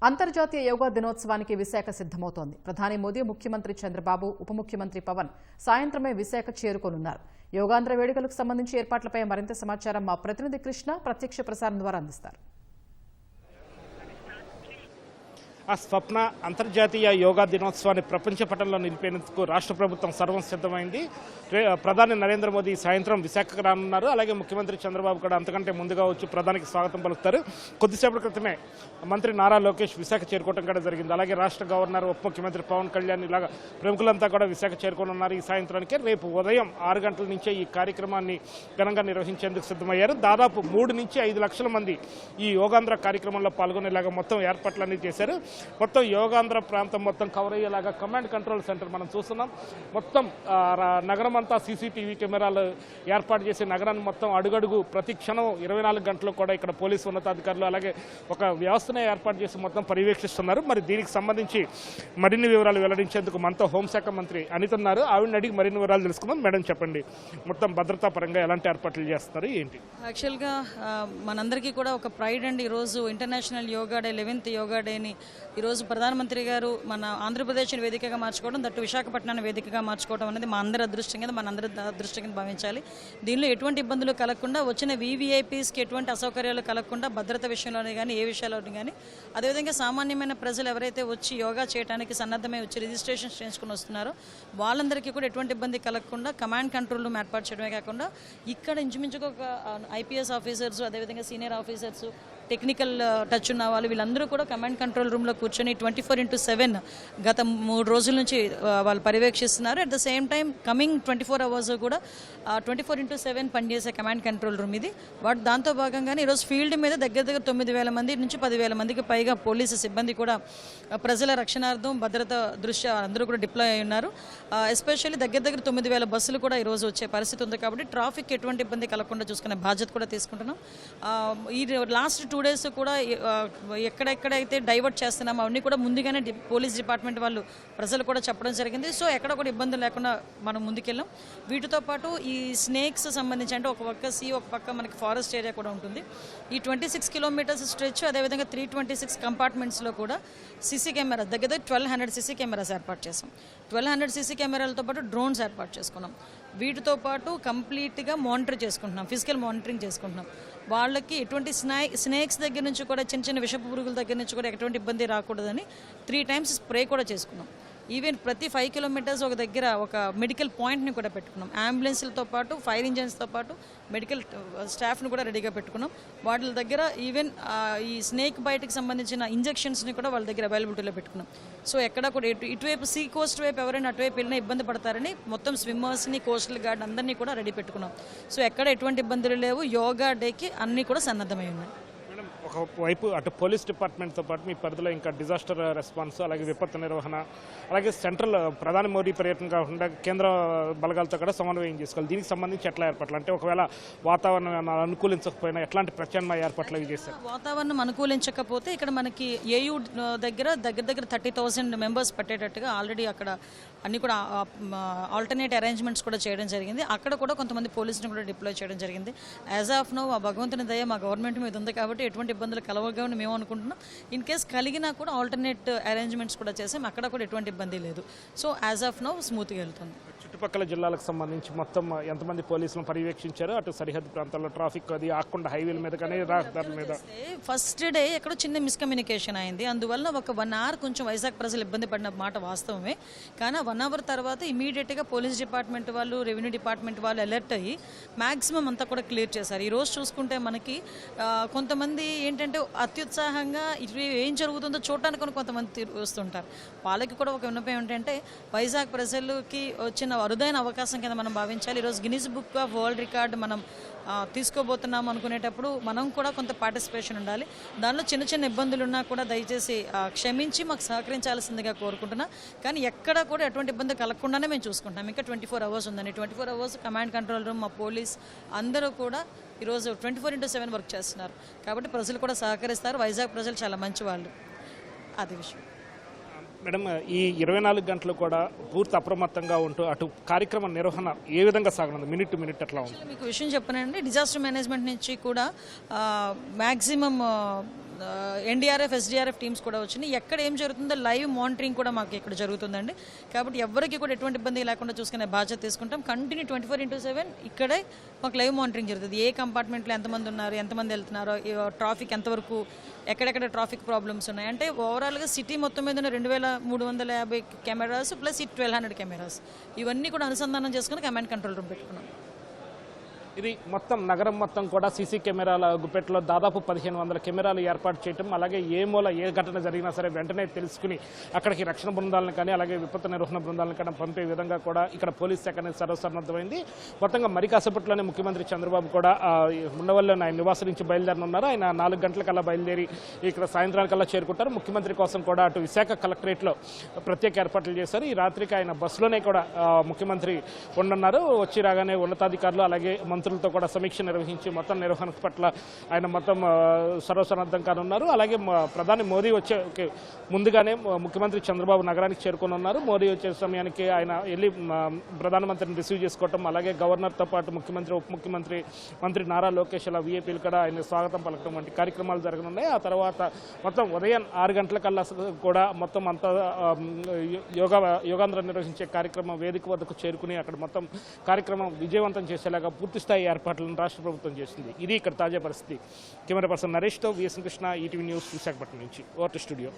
అంతర్జాతీయ యోగా దినోత్సవానికి విశాఖ సిద్ధమవుతోంది. ప్రధాని మోదీ, ముఖ్యమంత్రి చంద్రబాబు, ఉప ముఖ్యమంత్రి పవన్ సాయంత్రమే విశాఖ చేరుకోనున్నారు. యోగాంధ్ర వేడుకలకు సంబంధించి ఏర్పాట్లపై మరింత సమాచారం మా ప్రతినిధి కృష్ణ ప్రత్యక్ష ప్రసారం ద్వారా అందిస్తారు. ఆ స్వప్న అంతర్జాతీయ యోగా దినోత్సవాన్ని ప్రపంచ పటంలో నిలిపేందుకు రాష్ట్ర ప్రభుత్వం సర్వం సిద్ధమైంది. ప్రధాని నరేంద్ర మోదీ సాయంత్రం విశాఖకు రానున్నారు. అలాగే ముఖ్యమంత్రి చంద్రబాబు కూడా అంతకంటే ముందుగా వచ్చి ప్రధానికి స్వాగతం పలుకుతారు. కొద్దిసేపటి క్రితమే మంత్రి నారా లోకేష్ విశాఖ చేరుకోవడం కూడా జరిగింది. అలాగే రాష్ట్ర గవర్నర్, ఉప ముఖ్యమంత్రి పవన్ కళ్యాణ్ ఇలాగా ప్రముఖులంతా కూడా విశాఖ చేరుకోనున్నారు. ఈ సాయంత్రానికి రేపు ఉదయం 6 గంటల నుంచే ఈ కార్యక్రమాన్ని ఘనంగా నిర్వహించేందుకు సిద్ధమయ్యారు. దాదాపు 3 నుంచి 5 లక్షల మంది ఈ యోగాంధ్ర కార్యక్రమంలో పాల్గొనేలాగా మొత్తం ఏర్పాట్లన్నీ చేశారు. మొత్తం యోగాంధ్ర ప్రాంతం మొత్తం కవర్ అయ్యేలాగా కమాండ్ కంట్రోల్ సెంటర్ మనం చూస్తున్నాం. మొత్తం నగరం అంతా సీసీటీవీ కెమెరాలు ఏర్పాటు చేసి నగరాన్ని మొత్తం అడుగడుగు ప్రతి క్షణం 24 గంటలు కూడా ఇక్కడ పోలీసు ఉన్నతాధికారులు అలాగే ఒక వ్యవస్థనే ఏర్పాటు చేసి మొత్తం పర్యవేక్షిస్తున్నారు. మరి దీనికి సంబంధించి మరిన్ని వివరాలు వెల్లడించేందుకు మనతో హోంశాఖ మంత్రి అనిత ఉన్నారు. ఆవిడని అడిగి మరిన్ని వివరాలు తెలుసుకుందాం. మేడం చెప్పండి, మొత్తం భద్రతా పరంగా ఎలాంటి ఏర్పాట్లు చేస్తున్నారు ఏంటి? యాక్చువల్గా మనందరికీ కూడా ఒక ప్రైడ్ అండి. ఈరోజు international yoga day, 11th yoga డేని ఈరోజు ప్రధానమంత్రి గారు మన ఆంధ్రప్రదేశ్ని వేదికగా మార్చుకోవడం, దట్టు విశాఖపట్నాన్ని వేదికగా మార్చుకోవడం అనేది మా అందరి అదృష్టం కింద మనందరి అదృష్టం కింద భావించాలి. దీనిలో ఎటువంటి ఇబ్బందులు కలగకుండా, వచ్చిన వీవీఐపీస్కి ఎటువంటి అసౌకర్యాలు కలగకుండా భద్రత విషయంలోనే కానీ ఏ విషయాల్లోనే కానీ, అదేవిధంగా సామాన్యమైన ప్రజలు ఎవరైతే వచ్చి యోగా చేయడానికి సన్నద్ధమై వచ్చి రిజిస్ట్రేషన్ చేయించుకుని వస్తున్నారో వాళ్ళందరికీ కూడా ఎటువంటి ఇబ్బంది కలగకుండా కమాండ్ కంట్రోల్ రూమ్ ఏర్పాటు చేయడమే కాకుండా ఇక్కడ ఇంచుమించుగా ఒక ఐపీఎస్ ఆఫీసర్స్, అదేవిధంగా సీనియర్ ఆఫీసర్స్, టెక్నికల్ టచ్ ఉన్న వాళ్ళు వీళ్ళందరూ కూడా కమాండ్ కంట్రోల్ రూమ్లో కూర్చొని 24/7 గత 3 రోజుల నుంచి వాళ్ళు పర్యవేక్షిస్తున్నారు. At the same time coming 24 hours కూడా 24/7 పనిచేసే కమాండ్ కంట్రోల్ రూమ్ ఇది. దాంతో భాగంగానే ఈరోజు ఫీల్డ్ మీద దగ్గర 9,000 మంది నుంచి 10,000 మందికి పైగా పోలీసు సిబ్బంది కూడా ప్రజల రక్షణార్థం భద్రత దృష్ట్యా అందరూ కూడా డిప్లాయ్ అయి ఉన్నారు. ఎస్పెషల్లీ దగ్గర 9,000 బస్సులు కూడా ఈరోజు వచ్చే పరిస్థితి ఉంది. కాబట్టి ట్రాఫిక్ ఎటువంటి ఇబ్బంది కలగకుండా చూసుకునే బాధ్యత కూడా తీసుకుంటున్నాం. ఈ లాస్ట్ 2 days కూడా ఎక్కడెక్కడైతే డైవర్ట్ చేస్తున్నామో అవన్నీ కూడా ముందుగానే పోలీస్ డిపార్ట్మెంట్ వాళ్ళు ప్రజలు కూడా చెప్పడం జరిగింది. సో ఎక్కడ కూడా ఇబ్బందులు లేకుండా మనం ముందుకెళ్ళాం. వీటితో పాటు ఈ స్నేక్స్ సంబంధించి అంటే ఒక పక్క ఒక పక్క మనకి ఫారెస్ట్ ఏరియా కూడా ఉంటుంది. ఈ 26 కిలోమీటర్స్ స్ట్రెచ్, అదేవిధంగా 326 కంపార్ట్మెంట్స్లో కూడా సీసీ కెమెరా దగ్గర 1200 సీసీ కెమెరాస్ ఏర్పాటు చేసాం. 1200 సీసీ కెమెరాలతో పాటు డ్రోన్స్ ఏర్పాటు చేసుకున్నాం. వీటితో పాటు కంప్లీట్గా మానిటర్ చేసుకుంటున్నాం, ఫిజికల్ మానిటరింగ్ చేసుకుంటున్నాం. వాళ్ళకి ఎటువంటి స్నేక్స్ దగ్గర నుంచి కూడా చిన్న విషపు పురుగుల దగ్గర నుంచి కూడా ఎటువంటి ఇబ్బంది రాకూడదని 3 times స్ప్రే కూడా చేసుకున్నాం. ఈవెన్ ప్రతి 5 kilometers ఒక దగ్గర ఒక మెడికల్ పాయింట్ని కూడా పెట్టుకున్నాం. అంబులెన్స్లతో పాటు ఫైర్ ఇంజన్స్తో పాటు మెడికల్ స్టాఫ్ని కూడా రెడీగా పెట్టుకున్నాం. వాళ్ళ దగ్గర ఈవెన్ ఈ స్నేక్ బైట్కి సంబంధించిన ఇంజెక్షన్స్ని కూడా వాళ్ళ దగ్గర అవైలబిలిటీలో పెట్టుకున్నాం. సో ఎక్కడ కూడా ఇటువైపు సీ కోస్ట్ వైపు ఎవరైనా అటువైపు వెళ్ళినా ఇబ్బంది పడతారని మొత్తం స్విమ్మర్స్ని, కోస్టల్ గార్డ్ అందరినీ కూడా రెడీ పెట్టుకున్నాం. సో ఎక్కడ ఎటువంటి ఇబ్బందులు లేవు. యోగా డేకి అన్నీ కూడా సన్నద్ధమై ఉన్నాయి. ఒకవైపు అటు పోలీస్ డిపార్ట్మెంట్తో పాటు మీ పరిధిలో ఇంకా డిజాస్టర్ రెస్పాన్స్, అలాగే విపత్తు నిర్వహణ, అలాగే సెంట్రల్ ప్రధాని మోదీ పర్యటన కాకుండా కేంద్ర బలగాలతో కూడా సమన్వయం చేసుకోవాలి. దీనికి సంబంధించి ఎట్లా ఏర్పాట్లు అంటే ఒకవేళ వాతావరణం అనుకూలించకపోయినా ఎట్లాంటి ప్రత్యామ్నాయ ఏర్పాట్లు అవి చేస్తారు? వాతావరణం అనుకూలించకపోతే ఇక్కడ మనకి ఏయూ దగ్గర 30,000 మెంబర్స్ పెట్టేటట్టుగా ఆల్రెడీ అక్కడ అన్ని కూడా ఆల్టర్నేట్ అరేంజ్మెంట్స్ కూడా చేయడం జరిగింది. అక్కడ కూడా కొంతమంది పోలీసుని కూడా డిప్లాయ్ చేయడం జరిగింది. యాజ్ ఆఫ్ నో ఆ భగవంతుని దయ మా గవర్నమెంట్ మీద ఉంది కాబట్టి ఎటువంటి ఇబ్బందులు కలవగానే మేము అనుకుంటున్నాం. ఇన్ కేస్ కలిగినా కూడా ఆల్టర్నేట్ అరేంజ్మెంట్స్ కూడా చేసాం. అక్కడ కూడా ఎటువంటి ఇబ్బంది లేదు. సో యాజ్ ఆఫ్ నో స్మూత్గా వెళ్తుంది. చుట్టుపక్కల జిల్లాలకు సంబంధించి మొత్తం ఎంతమంది పోలీసులను పర్యవేక్షించారు? అటు సరిహద్దు ప్రాంతాల్లో ట్రాఫిక్ అది ఆకుండా హైవేల మీద కానీ రహదారుల మీద ఫస్ట్ డే ఎక్కడో చిన్న మిస్కమ్యూనికేషన్ అయింది. అందువల్ల ఒక 1 hour కొంచెం వైజాగ్ ప్రజలు ఇబ్బంది పడిన మాట వాస్తవమే. కానీ 1 hour తర్వాత ఇమీడియట్గా పోలీస్ డిపార్ట్మెంట్ వాళ్ళు, రెవెన్యూ డిపార్ట్మెంట్ వాళ్ళు అలర్ట్ అయ్యి మ్యాక్సిమం అంతా కూడా క్లియర్ చేశారు. ఈరోజు చూసుకుంటే మనకి కొంతమంది ఏంటంటే అత్యుత్సాహంగా ఏం జరుగుతుందో చూడటానికి కొంతమంది వస్తుంటారు. వాళ్ళకి కూడా ఒక విన్నపం ఏంటంటే వైజాగ్ ప్రజలకి వచ్చిన అరుదైన అవకాశం కింద మనం భావించాలి. ఈరోజు Guinness book of world record మనం తీసుకోబోతున్నాం అనుకునేటప్పుడు మనం కూడా కొంత పార్టిసిపేషన్ ఉండాలి. దానిలో చిన్న ఇబ్బందులు ఉన్నా కూడా దయచేసి క్షమించి మాకు సహకరించాల్సిందిగా కోరుకుంటున్నా. కానీ ఎక్కడ కూడా ఎటువంటి ఇబ్బంది కలగకుండానే మేము చూసుకుంటాం. ఇంకా 24 hours ఉందండి. 24 hours కమాండ్ కంట్రోల్ రూమ్, మా పోలీస్ అందరూ కూడా ఈరోజు 24/7 వర్క్ చేస్తున్నారు. కాబట్టి ప్రజలు కూడా సహకరిస్తారు. వైజాగ్ ప్రజలు చాలా మంచి వాళ్ళు. అది విషయం. మేడం, ఈ 24 గంటలు కూడా పూర్తి అప్రమత్తంగా ఉంటూ అటు కార్యక్రమ నిర్వహణ ఏ విధంగా సాగనుంది? మినిట్ టు మినిట్ ఎట్లా ఉంది? మీకు విషయం చెప్పనండి. డిజాస్టర్ మేనేజ్మెంట్ నుంచి కూడా మ్యాక్సిమం ఎన్డీఆర్ఎఫ్ ఎస్డీఆర్ఎఫ్ టీమ్స్ కూడా వచ్చినాయి. ఎక్కడ ఏం జరుగుతుందో లైవ్ మానిటరింగ్ కూడా మాకు ఇక్కడ జరుగుతుందండి. కాబట్టి ఎవరికి కూడా ఎటువంటి ఇబ్బంది లేకుండా చూసుకునే బాధ్యత తీసుకుంటాం. కంటిన్యూ 24/7 ఇక్కడే మాకు లైవ్ మానిటరింగ్ జరుగుతుంది. ఏ కంపార్ట్మెంట్లో ఎంతమంది ఉన్నారు, ఎంతమంది వెళ్తున్నారో, ట్రాఫిక్ ఎంతవరకు, ఎక్కడెక్కడ ట్రాఫిక్ ప్రాబ్లమ్స్ ఉన్నాయి అంటే ఓవరాల్గా సిటీ మొత్తం మీద 2350 కెమెరాస్ ప్లస్ 1200 కెమెరాస్ ఇవన్నీ కూడా అనుసంధానం చేసుకుని కమాండ్ కంట్రోల్ రూమ్ పెట్టుకున్నాం. ఇది మొత్తం నగరం మొత్తం కూడా సీసీ కెమెరాల గుప్పెట్లో దాదాపు 1500 కెమెరాలు ఏర్పాటు చేయటం, అలాగే ఏ మూల ఏ ఘటన జరిగినా సరే వెంటనే తెలుసుకుని అక్కడికి రక్షణ బృందాలను కానీ అలాగే విపత్తు నిర్వహణ బృందాలను కానీ పంపే విధంగా కూడా ఇక్కడ పోలీస్ శాఖ అనేది సర్వసన్నద్ధమైంది. మొత్తంగా మరి కాసేపట్లోనే ముఖ్యమంత్రి చంద్రబాబు కూడా ఉండవల్లిలో ఆయన నివాసం నుంచి బయలుదేరనున్నారు. ఆయన 4 గంటలకల్లా బయలుదేరి ఇక్కడ సాయంత్రానికల్లా చేరుకుంటారు. ముఖ్యమంత్రి కోసం కూడా అటు విశాఖ కలెక్టరేట్లో ప్రత్యేక ఏర్పాట్లు చేశారు. ఈ రాత్రికి ఆయన బస్సులోనే కూడా ముఖ్యమంత్రి ఉండన్నారు. వచ్చి రాగానే ఉన్నతాధికారులు అలాగే మంత్రులతో కూడా సమీక్ష నిర్వహించి మొత్తం నిర్వహణ పట్ల ఆయన మొత్తం సర్వసన్నద్ధం కానున్నారు. అలాగే ప్రధాని మోదీ వచ్చే ముందుగానే ముఖ్యమంత్రి చంద్రబాబు నగరానికి చేరుకొని ఉన్నారు. మోదీ వచ్చే సమయానికి ఆయన వెళ్ళి ప్రధానమంత్రిని రిసీవ్ చేసుకోవటం, అలాగే గవర్నర్తో పాటు ముఖ్యమంత్రి ఉప ముఖ్యమంత్రి మంత్రి నారా లోకేష్ అలా వీఐపీలు కూడా ఆయన స్వాగతం పలకడం వంటి కార్యక్రమాలు జరగనున్నాయి. ఆ తర్వాత మొత్తం ఉదయం 6 గంటలకల్లా కూడా మొత్తం అంతా యోగాంధ్ర నిర్వహించే కార్యక్రమం వేదిక వద్దకు చేరుకుని అక్కడ మొత్తం కార్యక్రమం విజయవంతం చేసేలాగా పూర్తిస్థాయి ఏర్పాట్లను రాష్ట్ర ప్రభుత్వం చేసింది. ఇది ఇక్కడ తాజా పరిస్థితి. కెమెరా పర్సన్ నరేష్తో VS Krishna, ETV news, Visakhapatnam నుంచి. Over to studio.